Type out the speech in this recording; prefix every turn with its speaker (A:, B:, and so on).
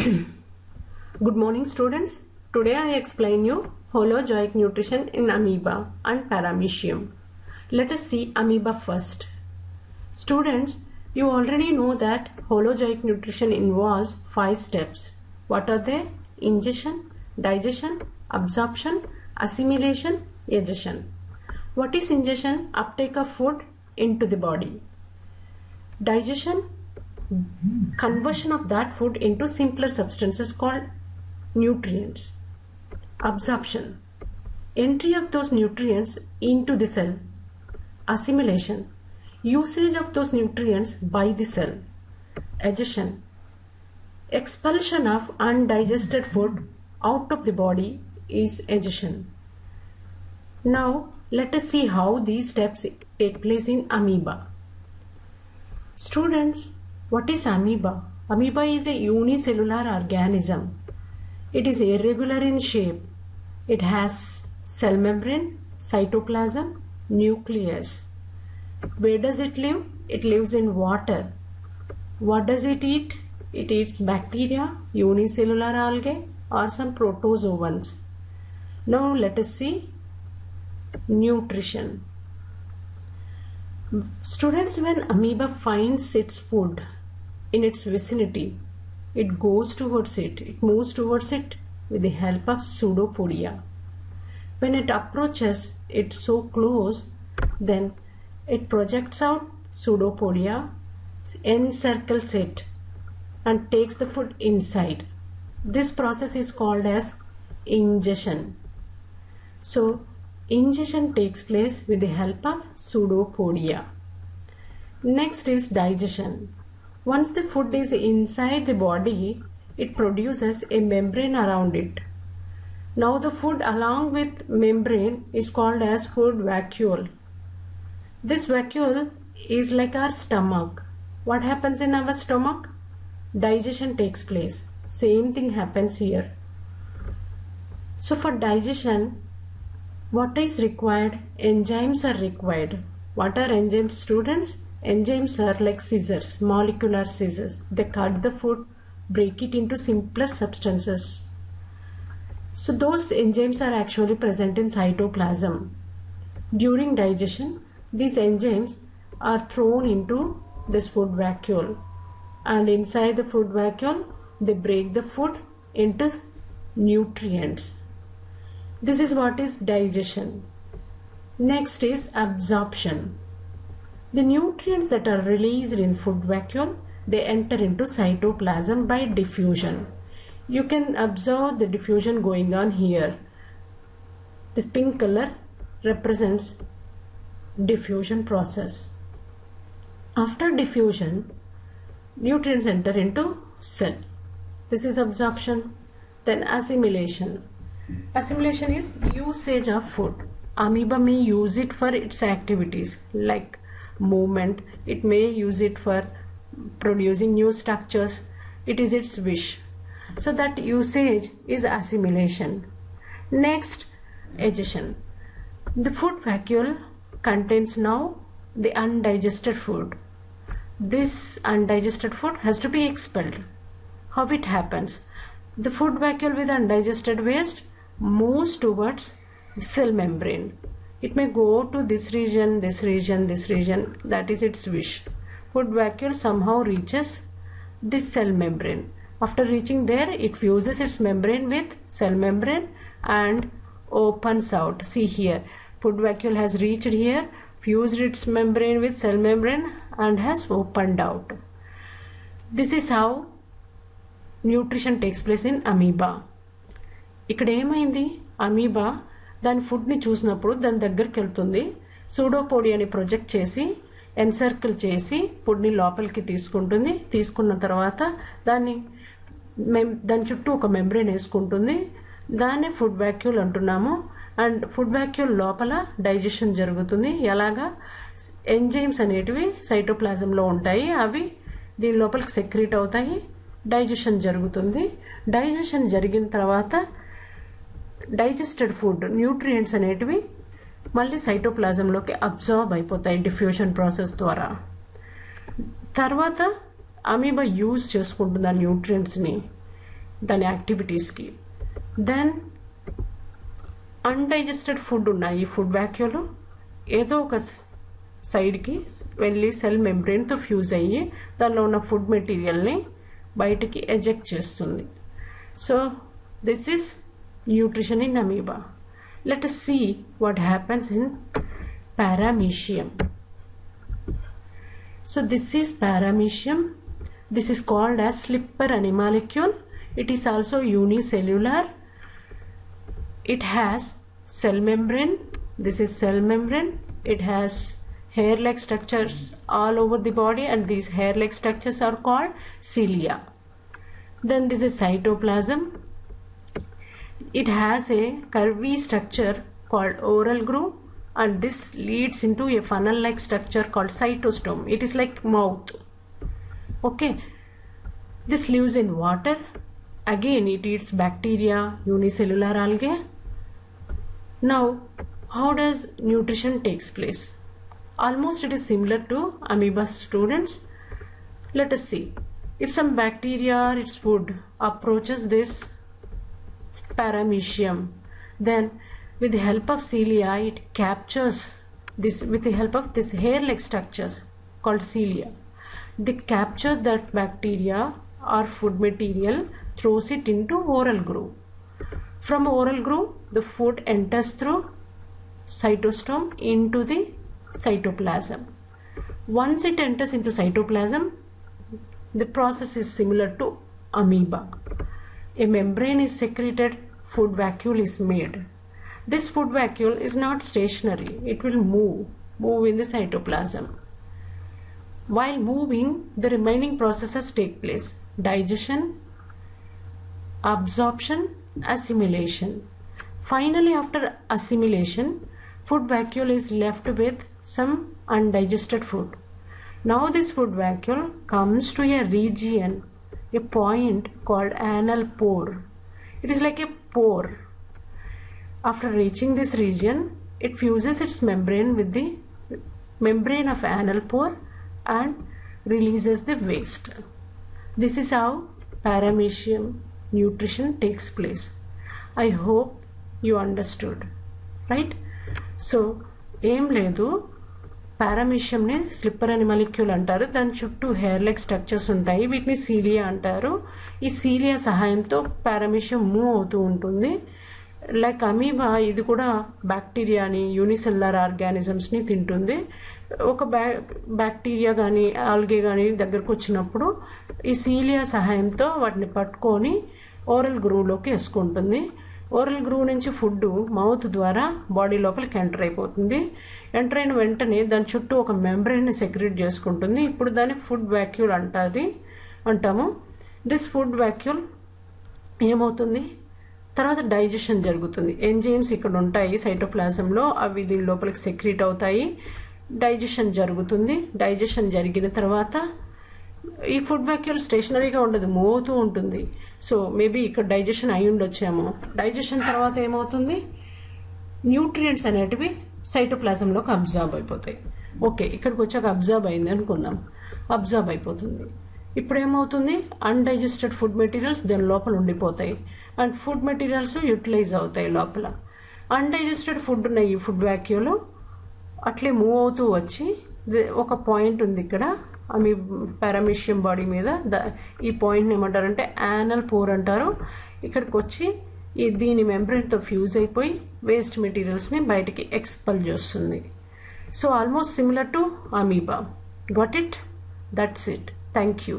A: Good morning students. Today I explain you holozoic nutrition in amoeba and paramecium. Let us see amoeba first. Students, you already know that holozoic nutrition involves 5 steps. What are they? Ingestion, digestion, absorption, assimilation, egestion. What is ingestion? Uptake of food into the body. Digestion, conversion of that food into simpler substances called nutrients. Absorption, entry of those nutrients into the cell. Assimilation, usage of those nutrients by the cell. Egestion, expulsion of undigested food out of the body is egestion. Now let us see how these steps take place in amoeba. Students, what is amoeba? Amoeba is a unicellular organism. It is irregular in shape. It has cell membrane, cytoplasm, nucleus. Where does it live? It lives in water. What does it eat? It eats bacteria, unicellular algae, or some protozoans. Now let us see nutrition. Students, when amoeba finds its food in its vicinity, it goes towards it. It moves towards it with the help of pseudopodia. When it approaches it so close, then it projects out pseudopodia, encircles it, and takes the food inside. This process is called as ingestion. So, ingestion takes place with the help of pseudopodia. Next is digestion. Once the food is inside the body, it produces a membrane around it. Now the food along with membrane is called as food vacuole. This vacuole is like our stomach. What happens in our stomach? Digestion takes place. Same thing happens here. So for digestion, what is required? Enzymes are required. What are enzymes, students? Enzymes are like scissors, molecular scissors. They cut the food, break it into simpler substances. So those enzymes are actually present in cytoplasm. During digestion, these enzymes are thrown into this food vacuole. And inside the food vacuole, they break the food into nutrients. This is what is digestion. Next is absorption. The nutrients that are released in food vacuole, they enter into cytoplasm by diffusion. You can observe the diffusion going on here. This pink color represents diffusion process. After diffusion, nutrients enter into cell. This is absorption. Then assimilation. Assimilation is usage of food. Amoeba may use it for its activities like movement. It may use it for producing new structures. It is its wish. So that usage is assimilation. Next, egestion. The food vacuole contains now the undigested food. This undigested food has to be expelled. How it happens? The food vacuole with undigested waste moves towards the cell membrane. It may go to this region, this region, this region. That is its wish. Food vacuole somehow reaches this cell membrane. After reaching there, it fuses its membrane with cell membrane and opens out. See here, food vacuole has reached here, fused its membrane with cell membrane and has opened out. This is how nutrition takes place in amoeba. ఇక్కడ ఏమైంది? Amoeba దాని ఫుడ్ని చూసినప్పుడు దాని దగ్గరికి వెళ్తుంది, సూడోపోడియాని project చేసి encircle చేసి ఫుడ్ని లోపలికి తీసుకుంటుంది. తీసుకున్న తర్వాత దాని చుట్టూ ఒక మెంబ్రేన్ వేసుకుంటుంది. దాన్ని ఫుడ్ వాక్యూల్ అంటున్నాము. అండ్ ఫుడ్ వాక్యూల్ లోపల డైజెషన్ జరుగుతుంది. ఎలాగా? ఎంజైమ్స్ అనేటివి సైటోప్లాజంలో ఉంటాయి. అవి దీని లోపలికి సెక్రీట్ అవుతాయి. డైజెషన్ జరుగుతుంది. డైజెషన్ జరిగిన తర్వాత డైజెస్టెడ్ ఫుడ్ న్యూట్రియంట్స్ అనేటివి మళ్ళీ సైటోప్లాజంలోకి అబ్జార్బ్ అయిపోతాయి డిఫ్యూషన్ ప్రాసెస్ ద్వారా. తర్వాత అమీబా యూజ్ చేసుకుంటుంది ఆ న్యూట్రియంట్స్ని. దాని యాక్టివిటీస్కి. దెన్ అన్డైజెస్టెడ్ ఫుడ్ ఉన్నాయి ఫుడ్ వ్యాక్యూలో, ఏదో ఒక సైడ్కి వెళ్ళి సెల్ మెంబ్రెయిన్తో ఫ్యూజ్ అయ్యి దానిలో ఉన్న ఫుడ్ మెటీరియల్ని బయటికి ఎజెక్ట్ చేస్తుంది. So this is nutrition in amoeba. Let us see what happens in paramecium. So this is paramecium. This is called as slipper animalcule. It is also unicellular. It has cell membrane. This is cell membrane. It has hair-like structures all over the body, and these hair-like structures are called cilia. Then this is cytoplasm. It has a curvy structure called oral groove, and this leads into a funnel-like structure called cytostome. It is like mouth. Okay. This lives in water. Again, it eats bacteria, unicellular algae. Now, how does nutrition takes place? Almost it is similar to amoeba, students. Let us see. If some bacteria or its food approaches this paramecium, then with the help of cilia it captures this, with the help of this hair-like structures called cilia. They capture that bacteria or food material, throws it into oral groove. From oral groove the food enters through cytostome into the cytoplasm. Once it enters into cytoplasm, the process is similar to amoeba. A membrane is secreted, food vacuole is made. This food vacuole is not stationary. It will move in the cytoplasm. While moving, the remaining processes take place: digestion, absorption, assimilation. Finally, after assimilation, food vacuole is left with some undigested food. Now this food vacuole comes to a region, a point called anal pore. It is like a pore. After reaching this region, it fuses its membrane with the membrane of anal pore and releases the waste. This is how paramecium nutrition takes place. I hope you understood, right? So ఏం లేదు, పారామీషియంని slipper అనిమాలిక్యూల్ అంటారు. దాని చుట్టూ hair like structures ఉంటాయి, వీటిని cilia అంటారు. ఈ cilia సహాయంతో పారామీషియం మూవ్ అవుతూ ఉంటుంది. లైక్ అమీబా ఇది కూడా బ్యాక్టీరియాని, యూనిసెల్యులర్ ఆర్గానిజమ్స్ని తింటుంది. ఒక బ్యాక్టీరియా కానీ ఆల్గే కానీ దగ్గరకు వచ్చినప్పుడు ఈ సీలియా సహాయంతో వాటిని పట్టుకొని ఓరల్ గ్రూవ్లోకి వేసుకుంటుంది. ఓరల్ గ్రూవ్ నుంచి ఫుడ్ మౌత్ ద్వారా బాడీ లోపలికి ఎంటర్ అయిపోతుంది. ఎంటర్ అయిన వెంటనే దాని చుట్టూ ఒక మెంబ్రెయిన్ని సెక్రెట్ చేసుకుంటుంది. ఇప్పుడు దాన్ని ఫుడ్ వ్యాక్యూల్ అంటాము. దిస్ ఫుడ్ వ్యాక్యూల్ ఏమవుతుంది, తర్వాత డైజెషన్ జరుగుతుంది. ఎంజైమ్స్ ఇక్కడ ఉంటాయి సైటోప్లాజంలో, అవి దీని లోపలికి సెక్రెట్ అవుతాయి. డైజెషన్ జరుగుతుంది. డైజెషన్ జరిగిన తర్వాత ఈ ఫుడ్ వ్యాక్యూల్ స్టేషనరీగా ఉండదు, మూవ్ అవుతూ ఉంటుంది. సో మేబీ ఇక్కడ డైజెషన్ అయి ఉండొచ్చేమో. డైజెషన్ తర్వాత ఏమవుతుంది, న్యూట్రియంట్స్ అనేటివి సైటోప్లాజంలోకి అబ్జార్బ్ అయిపోతాయి. ఓకే, ఇక్కడికి వచ్చాక అబ్జార్బ్ అయింది అనుకుందాం, అబ్జార్బ్ అయిపోతుంది. ఇప్పుడు ఏమవుతుంది, అన్డైజెస్టెడ్ ఫుడ్ మెటీరియల్స్ దాని లోపల ఉండిపోతాయి అండ్ ఫుడ్ మెటీరియల్స్ యూటిలైజ్ అవుతాయి లోపల. అన్డైజెస్టెడ్ ఫుడ్ ఉన్న ఈ ఫుడ్ వ్యాక్యూల్ అట్లే మూవ్ అవుతూ వచ్చి ఒక పాయింట్ ఉంది ఇక్కడ మీ పారామీషియం బాడీ మీద. ఈ పాయింట్ని ఏమంటారంటే యానల్ పోర్ అంటారు. ఇక్కడికి వచ్చి దీని మెంబ్రెయిన్తో ఫ్యూజ్ అయిపోయి వేస్ట్ మెటీరియల్స్ని బయటికి ఎక్స్పెల్ చేస్తుంది. So almost similar to amoeba. Got it? That's it. Thank you.